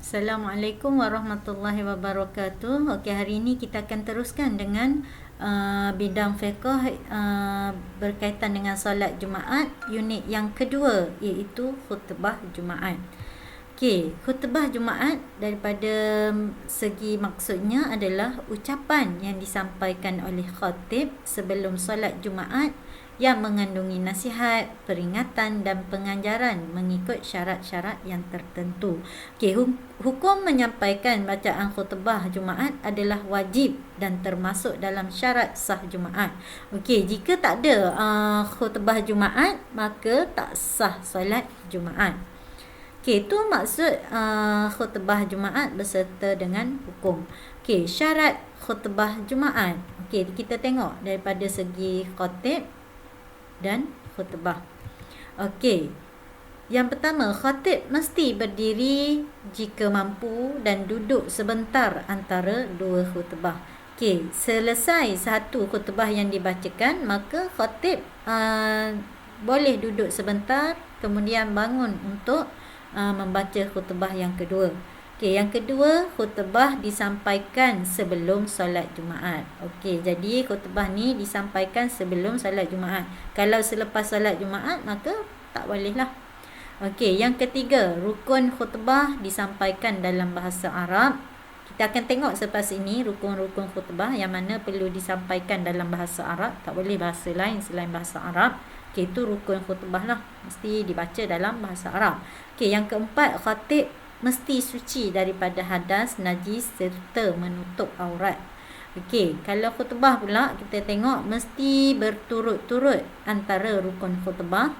Assalamualaikum warahmatullahi wabarakatuh. Okey, hari ini kita akan teruskan dengan bidang fiqh berkaitan dengan solat Jumaat, unit yang kedua, iaitu khutbah Jumaat. Okey, khutbah Jumaat daripada segi maksudnya adalah ucapan yang disampaikan oleh khatib sebelum solat Jumaat yang mengandungi nasihat, peringatan dan pengajaran mengikut syarat-syarat yang tertentu. Okey, hukum menyampaikan bacaan khutbah Jumaat adalah wajib dan termasuk dalam syarat sah Jumaat. Okey, jika tak ada khutbah Jumaat, maka tak sah solat Jumaat. Okey, itu maksud khutbah Jumaat beserta dengan hukum. Okey, syarat khutbah Jumaat. Okey, kita tengok daripada segi khatib dan khutbah. Okey, yang pertama, khatib mesti berdiri jika mampu dan duduk sebentar antara dua khutbah. Okey, selesai satu khutbah yang dibacakan, maka khatib boleh duduk sebentar kemudian bangun untuk membaca khutbah yang kedua. Okey, yang kedua, khutbah disampaikan sebelum solat Jumaat. Okey, jadi khutbah ni disampaikan sebelum solat Jumaat. Kalau selepas solat Jumaat, maka tak bolehlah. Okey, yang ketiga, rukun khutbah disampaikan dalam bahasa Arab. Kita akan tengok selepas ini rukun-rukun khutbah yang mana perlu disampaikan dalam bahasa Arab. Tak boleh bahasa lain selain bahasa Arab. Okey, itu rukun khutbah lah. Mesti dibaca dalam bahasa Arab. Okey, yang keempat, khatib mesti suci daripada hadas, najis serta menutup aurat. Okey, kalau khutbah pula kita tengok mesti berturut-turut antara rukun khutbah.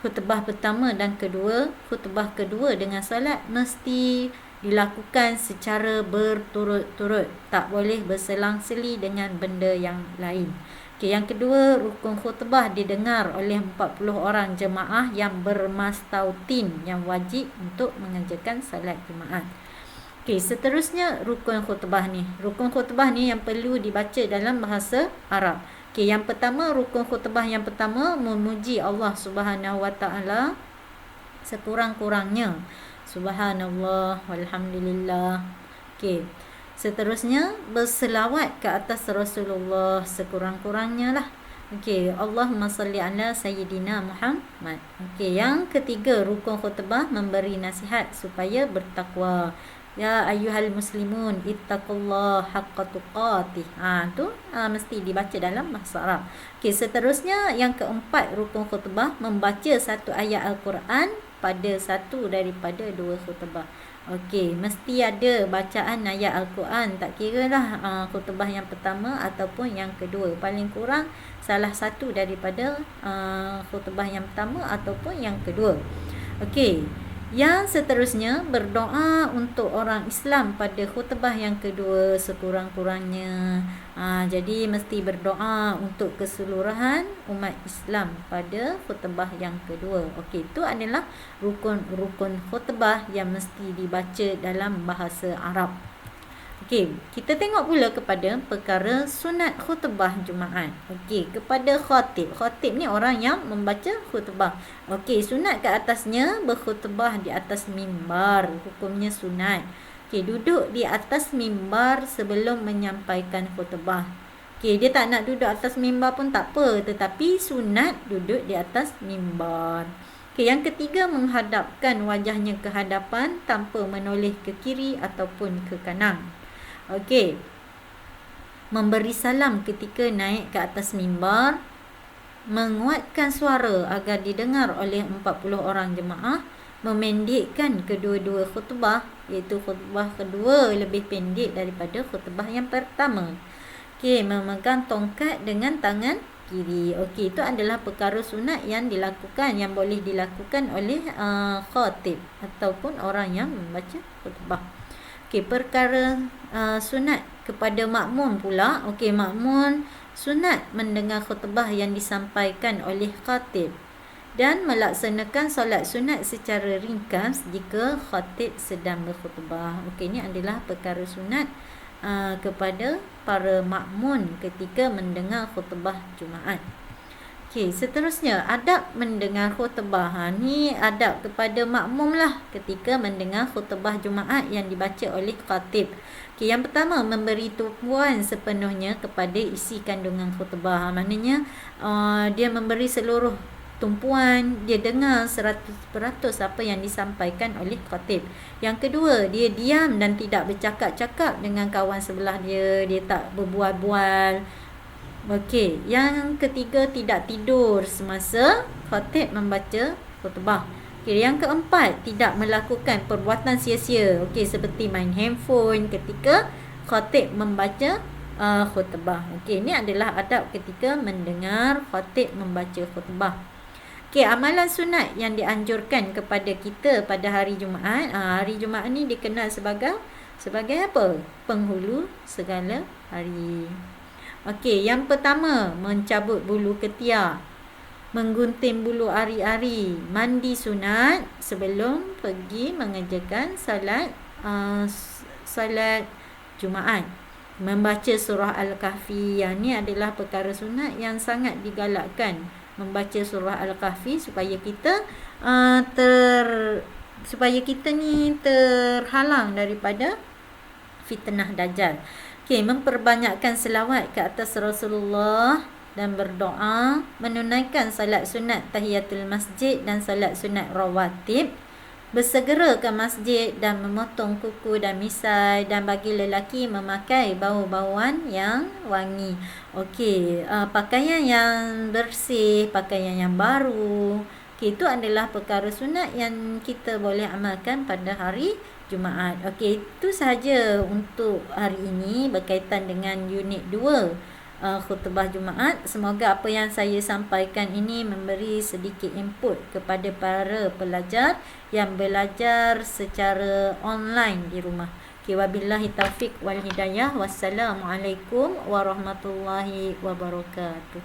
Khutbah pertama dan kedua, khutbah kedua dengan solat mesti dilakukan secara berturut-turut. Tak boleh berselang-seli dengan benda yang lain. Okey, yang kedua, rukun khutbah didengar oleh 40 orang jemaah yang bermastautin yang wajib untuk mengerjakan salat Jumaat. Okey, seterusnya rukun khutbah ni. Rukun khutbah ni yang perlu dibaca dalam bahasa Arab. Okey, yang pertama, rukun khutbah yang pertama memuji Allah Subhanahu Wa Taala sekurang-kurangnya. Subhanallah walhamdulillah. Okey. Seterusnya, berselawat ke atas Rasulullah sekurang-kurangnya lah. Okey, Allahumma salli ala Sayyidina Muhammad. Okey, yang ketiga, rukun khutbah memberi nasihat supaya bertakwa. Ya ayyuhal muslimun ittaqullah haqqa tuqatih. Tu mesti dibaca dalam bahasa Arab. Okey, seterusnya yang keempat, rukun khutbah membaca satu ayat Al-Quran pada satu daripada dua khutbah. Okey, mesti ada bacaan ayat Al-Quran, tak kira lah khutbah yang pertama ataupun yang kedua. Paling kurang salah satu daripada khutbah yang pertama ataupun yang kedua. Okey, yang seterusnya berdoa untuk orang Islam pada khutbah yang kedua sekurang-kurangnya. Jadi mesti berdoa untuk keseluruhan umat Islam pada khutbah yang kedua. Okey, itu adalah rukun-rukun khutbah yang mesti dibaca dalam bahasa Arab. Okey, kita tengok pula kepada perkara sunat khutbah Jumaat. Okey, kepada khatib. Khatib ni orang yang membaca khutbah. Okey, sunat ke atasnya berkhutbah di atas mimbar. Hukumnya sunat. Okey, duduk di atas mimbar sebelum menyampaikan khutbah. Okey, dia tak nak duduk atas mimbar pun tak apa, tetapi sunat duduk di atas mimbar. Okey, yang ketiga, menghadapkan wajahnya ke hadapan tanpa menoleh ke kiri ataupun ke kanan. Okey, memberi salam ketika naik ke atas mimbar, menguatkan suara agar didengar oleh 40 orang jemaah, memendekkan kedua-dua khutbah, iaitu khutbah kedua lebih pendek daripada khutbah yang pertama. Okey, memegang tongkat dengan tangan kiri. Okey, itu adalah perkara sunat yang dilakukan, yang boleh dilakukan oleh khatib ataupun orang yang membaca khutbah. Okey, perkara sunat kepada makmum pula. Okey, makmum sunat mendengar khutbah yang disampaikan oleh khatib dan melaksanakan solat sunat secara ringkas jika khatib sedang berkhutbah. Okey, ini adalah perkara sunat kepada para makmum ketika mendengar khutbah Jumaat. Okey, seterusnya adab mendengar khutbah. Ni adab kepada makmum lah ketika mendengar khutbah Jumaat yang dibaca oleh khatib. Okey, yang pertama memberi tumpuan sepenuhnya kepada isi kandungan khutbah. Maknanya dia memberi seluruh tumpuan, dia dengar 100% apa yang disampaikan oleh khatib. Yang kedua, dia diam dan tidak bercakap-cakap dengan kawan sebelah dia, dia tak berbual-bual. Okey, yang ketiga tidak tidur semasa khatib membaca khutbah. Okey, yang keempat tidak melakukan perbuatan sia-sia. Okey, seperti main handphone ketika khatib membaca khutbah. Okey, ini adalah adab ketika mendengar khatib membaca khutbah. Okey, amalan sunat yang dianjurkan kepada kita pada hari Jumaat. Hari Jumaat ni dikenal sebagai apa? Penghulu segala hari. Okey, yang pertama mencabut bulu ketiak, menggunting bulu ari-ari, mandi sunat sebelum pergi mengerjakan salat Jumaat, membaca surah Al-Kahfi. Yang ni adalah perkara sunat yang sangat digalakkan, membaca surah Al-Kahfi supaya kita ni terhalang daripada fitnah Dajjal. Okey, memperbanyakkan selawat ke atas Rasulullah dan berdoa, menunaikan salat sunat tahiyatul masjid dan salat sunat rawatib, bersegera ke masjid dan memotong kuku dan misai, dan bagi lelaki memakai bau-bauan yang wangi. Okey, pakaian yang bersih, pakaian yang baru. Okey, itu adalah perkara sunat yang kita boleh amalkan pada hari Jumaat. Okey, itu sahaja untuk hari ini berkaitan dengan unit 2 khutbah Jumaat. Semoga apa yang saya sampaikan ini memberi sedikit input kepada para pelajar yang belajar secara online di rumah. Okey, wabillahi taufiq wal hidayah. Wassalamualaikum warahmatullahi wabarakatuh.